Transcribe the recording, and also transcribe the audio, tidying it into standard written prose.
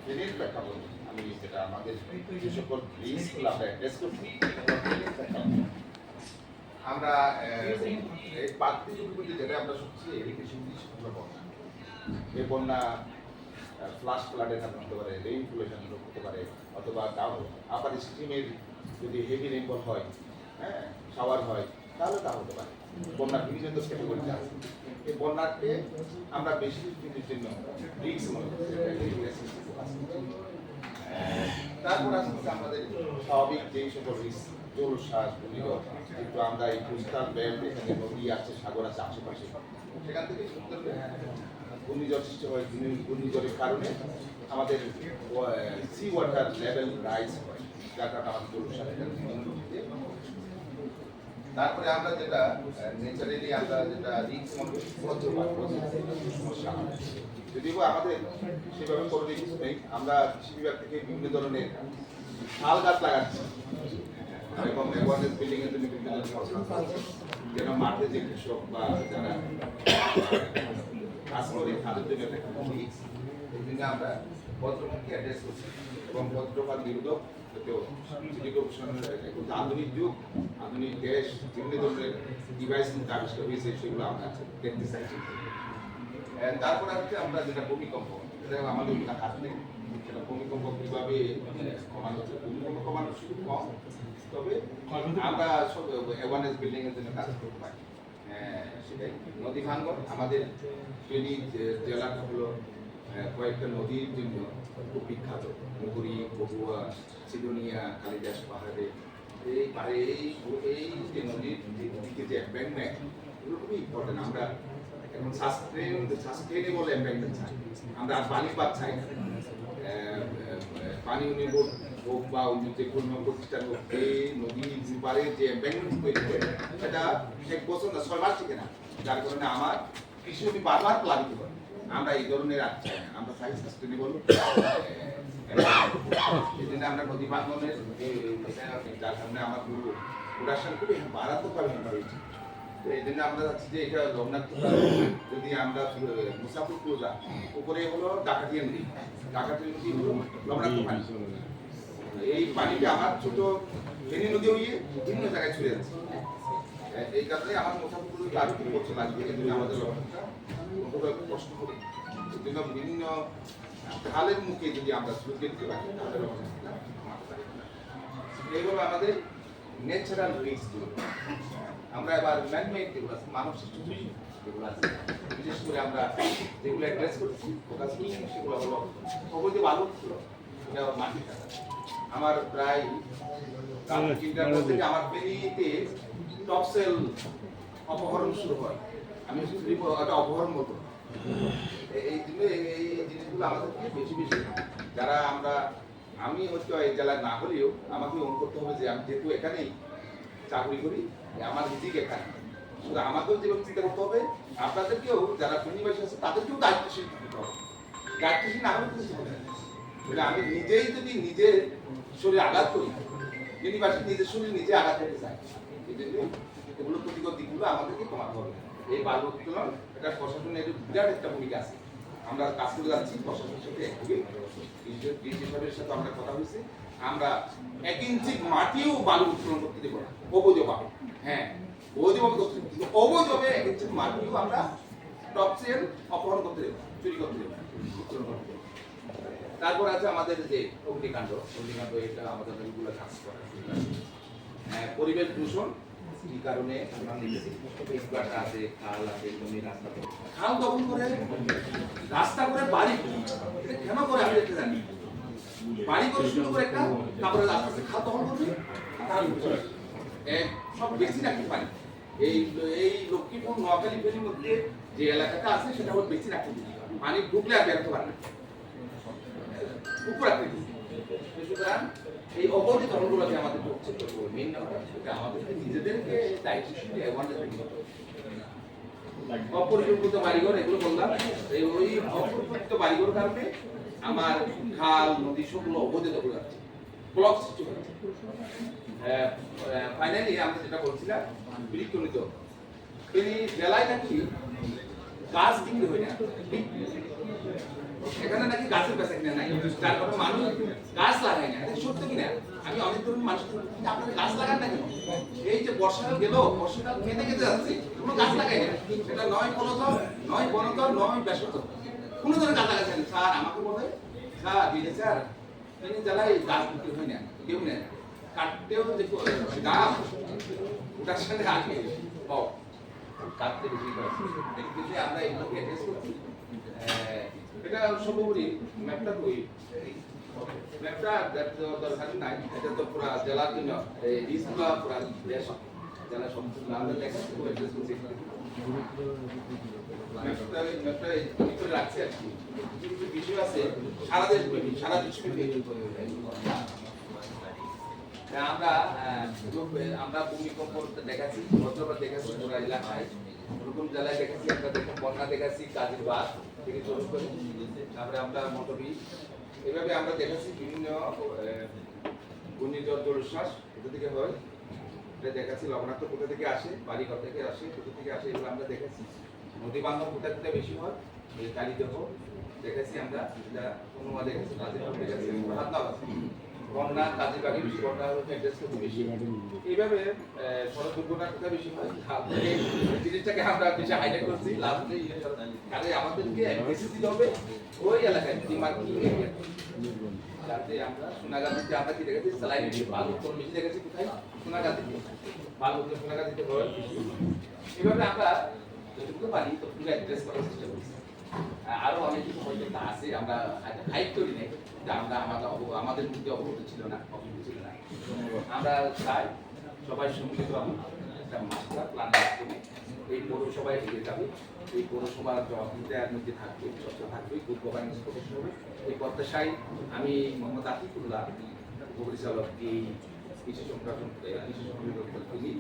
ট্রেনের প্রেক্ষাপট আমি যেটা আমাদের যে সকল রিস্কগুলো আমরা অ্যাড্রেস করছি আমরা এই প্রাকৃতিক বিপর্যয় যেটা আমরা সবচেয়ে বেশি আমরা বন্যা এই বন্যা ফ্লাশ ফ্লাডের কারণে হতে পারে রেইনফ্লেশন হতে পারে অথবা আপার স্ট্রিমের যদি হেভি রেইনফল হয়, হ্যাঁ, শাওয়ার হয়, তাহলে তা হতে পারে। বন্যার বিভিন্ন ক্যাটাগরিতে আছে। এই বন্যাকে আমরা বেশি দিনের জন্য রিস্ক মনে করছি। তারপর আসলে আমাদের স্বাভাবিক যেই সকল রিস্ক জলশ্বাস ঘূর্ণিঝড়, কিন্তু আমরা এই কোস্টাল বেল্ট এখানে নদী আছে, সাগর আছে আশেপাশে, সেখান থেকে সুন্দর ঘূর্ণিঝড় সৃষ্টি হয়। ঘূর্ণিঝড়ের কারণে আমাদের সি ওয়াটার লেভেল রাইজ হয়, যার কারণে আমাদের জলশ্বাস। তারপরে আমরা যেটা ন্যাচারালি আমরা যেটা রিস্ক মনে করছি সমস্যা হয়, যদিও আমাদের সেভাবে করলে কিছু নেই। আমরা কৃষি বিভাগ থেকে বিভিন্ন ধরনের শাল গাছ লাগাচ্ছি এবং অ্যাওয়ারনেস বিল্ডিং এর জন্য বিভিন্ন ধরনের যেন মাঠে যে কৃষক বা যারা কাজ করে তাদের জন্য একটা রিস্ক, এই জন্য আমরা ভদ্রমুখী অ্যাড্রেস করছি এবং ভদ্রপাত বিরোধক আধুনিক যুগ, আধুনিক দেশ, বিভিন্ন ধরনের ডিভাইস কিন্তু আবিষ্কার হয়েছে, সেগুলো আমরা দেখতে চাইছি। তারপর হচ্ছে আমরা যেটা ভূমিকম্প, এটা আমাদের হাত নেই, সেটা ভূমিকম্প কীভাবে কমানো হচ্ছে। ভূমিকম্প কমানো শুধু কম, তবে আমরা সব অ্যাওয়ারনেস বিল্ডিং এর জন্য কাজ করতে পারি। সেটাই নদী ভাঙ্গন আমাদের ফেনী জেলাটা হলো কয়েকটা নদীর জন্য খুব বিখ্যাত। মুহুরী, বগুয়া, সিডোনিয়া, কালিদাস পাহাড়ে এই পাহাড়ে এই যে নদীর দিকে যে এম্বাঙ্কমেন্ট, এগুলো খুবই ইম্পর্টেন্ট। আমরা এখন সাস্টেইনেবল এম্বাঙ্কমেন্ট চাই, আমরা আর বালিপাত চাই না। পানি নির্ভর হোক বা অন্য যে কোনো প্রতিষ্ঠান হোক, এই নদীর পারে যে এম্বাঙ্কমেন্ট তৈরি করে সেটা 1 বছর না 6 মাস থেকে না, যার কারণে আমার কৃষি জমি বারবার প্লাবিত হয়। আমরা এই ধরনের আর চাই না, আমরা চাই সাস্টেইনেবল। এই জন্য আমরা নদী ভাঙ্গনের যার কারণে আমার পুরো প্রোডাকশন খুবই মারাত্মকভাবে হয়েছে। তো এই জন্য আমরা চাচ্ছি যে এটা রমনাথ যদি আমরা মুসাফির ক্লোজা উপরে হলো ডাকাতিয়া নদী, ডাকাতিয়া নদী হলো রমনাথ পানি, এই পানিটা আমার ছোট ফেনী নদী হয়ে বিভিন্ন জায়গায় ছড়িয়ে যাচ্ছে। এই কারণে আমার মুসাফির ক্লোজা আরো 2 বছর লাগবে। এই জন্য আমাদের রমনাথটা কষ্ট করি, এই জন্য বিভিন্ন খালের মুখে যদি আমরা সুযোগ দিতে পারি তাহলে এইগুলো আমাদের ন্যাচারাল রিস্ক। আমরা এবার ম্যানমেড যেগুলো আছে, মানব সৃষ্ট যেগুলো আছে, বিশেষ করে আমরা যেগুলো অ্যাড্রেস করছি ফোকাস করছি, সেগুলো হলো অবৈধ বালু এটা মাটি কাটা। আমার প্রায় চিন্তা করতে যে আমার ফেনীতে টপসেল অপহরণ শুরু হয়, আমি একটা অপহরণ বলবো। এই জন্য এই জিনিসগুলো আমাদেরকে বেশি বেশি যারা আমি হয়তো এই জেলায় না হলেও আমাকে মনে করতে হবে যে আমি যেহেতু এখানেই চাকরি করি, আমার রিজিক এখানে, শুধু আমাকেও যেভাবে চিন্তা করতে হবে, আপনাদেরকেও যারা ফেনীবাসী আছে তাদেরকেও দায়িত্বশীল থাকতে হবে। দায়িত্বশীল না হলে কিছু হবে না। আমি নিজেই যদি নিজের শরীরে আঘাত করি, ফেনীবাসী নিজের শরীরে নিজে আঘাত করতে চায়, এই জন্য এগুলো ক্ষতিকর দিকগুলো আমাদেরকে কমাতে হবে। এই বালু উত্তোলন এটা প্রশাসনের বিরাট একটা ভূমিকা আছে। আমরা কাজ করে যাচ্ছি প্রশাসনের সাথে, কৃষি সাথে আমরা কথা বলছি, আমরা 1 ইঞ্চি মাটিও বালু উত্তোলন করতে দেবো না অবৈধভাবে। হ্যাঁ, অবৈধভাবে করতে দেবো, কিন্তু অবৈধভাবে 1 ইঞ্চি মাটিও আমরা টপসেল অপহরণ করতে দেবো, চুরি করতে দেবো, উত্তোলন করতে দেবো। তারপর আছে আমাদের যে অগ্নিকাণ্ড, এটা আমাদের রেগুলার কাজ করা। পরিবেশ দূষণ কি কারণে আছে, খাল আছে, জমি রাস্তা, খাল দখল করে রাস্তা করে বাড়ি, এটা কেন করে আমি দেখতে জানি। বাড়ি করে শুরু করে একটা, তারপরে রাস্তা খাল দখল করবে, সব বেশি রাখতে পারি। এই লক্ষ্মীপুর নোয়াখালী ফেনীর মধ্যে যে এলাকাটা আছে সেটা হল বেশি রাখতে পানি ঢুকলে আর বেরোতে পারে না, উপর রাখতে। সুতরাং এই অবৈধ ধরনগুলোকে আমাদের মেইন আমাদের নিজেদেরকে দায়িত্বশীল অপরিকল্পিত বাড়িঘর, এগুলো বললাম, ওই অপরিকল্পিত বাড়িঘর কারণে আমার খাল নদী সবগুলো অবৈধ দখল যাচ্ছে, ব্লক সৃষ্টি হচ্ছে। ফাইনালি আমরা যেটা বলছিলাম বৃক্ষনিত ফেনী জেলায় নাকি গাছ বিক্রি হয় না, এখানে নাকি গাছের বেচা কিনা নাই, তার কারণে মানুষ গাছ লাগায় না। এটা সত্য কিনা? আমি অনেক ধরনের মানুষ আপনারা গাছ লাগান না কেন? এই যে বর্ষাকাল গেল, বর্ষাকাল কেটে কেটে যাচ্ছে, কোনো গাছ লাগাই না। সেটা নয় ফলতল, নয় বনতল, নয় বেসতল, কোনো ধরনের গাছ লাগাচ্ছেন। স্যার আমাকে বলে স্যার দিদি স্যার তিনি জ্বালাই গাছ বিক্রি হয় না, কেউ নেয় না, কাটতেও যে দাম ওটার সাথে আগে কাটতে বেশি দেখতেছি আমরা এগুলোকে অ্যাড্রেস করছি। এটা সর্বোপরি ম্যাপটা কই, ম্যাপটা দরকার নাই, এটা তো পুরো জেলার জন্য এই রিসগুলো পুরো দেশ জেলা সম্পূর্ণ আমরা দেখাচ্ছি অ্যাড্রেস করছি। ম্যাপটা কি করে রাখছে আর কি, কিছু বিষয় আছে সারা দেশ ব্যাপী, সারা বিশ্বব্যাপী। আমরা ভূমিকম্প দেখাচ্ছি, বজ্রপাত দেখাচ্ছি পুরা এলাকায়, ওরকম জেলায় দেখাচ্ছি, আমরা দেখুন বন্যা দেখাচ্ছি কাজের বাদ থেকে শুরু করে, তারপরে আমরা মোটরবি, এভাবে আমরা দেখাচ্ছি বিভিন্ন ঘূর্ণিঝড় জলোচ্ছ্বাস কোথা থেকে হয় এটা দেখাচ্ছি, লবণাক্ত কোথা থেকে আসে, বাড়িঘর থেকে আসে, কোথা থেকে আসে এগুলো আমরা দেখাচ্ছি, নদী বান্ধব কোথা থেকে বেশি হয় এই কালিদেহ দেখাচ্ছি আমরা, এটা অনুমান দেখাচ্ছি, কাজের দেখাচ্ছি, বন্যা কাজে বাড়ি বেশি, বন্যা অ্যাড্রেস করতে বেশি, এইভাবে সড়ক দুর্ঘটনার কথা বেশি হয়। জিনিসটাকে আমরা বেশি হাইলাইট করছি লাভ নেই, কাজে আমাদেরকে বেশি দিতে হবে ওই এলাকায় ডিমার্কিং এরিয়া, যাতে আমরা সোনাগাছিতে আমরা কি দেখেছি স্যালাইন বালু কোন বেশি দেখেছি কোথায় সোনাগাছিতে, বালু সোনাগাছিতে হয় বেশি। এইভাবে আমরা যতটুকু পারি ততটুকু অ্যাড্রেস করার চেষ্টা করছি। আরো অনেক কিছু হয়তো আছে আমরা হাইট করি নাই, আমরা আমাদের মধ্যে অবগত ছিল না, অবগত ছিল না। আমরা চাই সবাই সম্মিলিত একটা মাস্টার প্ল্যান করে এই পৌরসভায় এগিয়ে যাবে, এই পৌরসভার জবাবদিহিতার মধ্যে থাকবে, চর্চা থাকবে, গুড গভর্নেন্স প্রতিষ্ঠা হবে। এই প্রত্যাশায় আমি মোহাম্মদ আতিকুল্লাহ পরিচালক এই কৃষি সংগঠন তিনি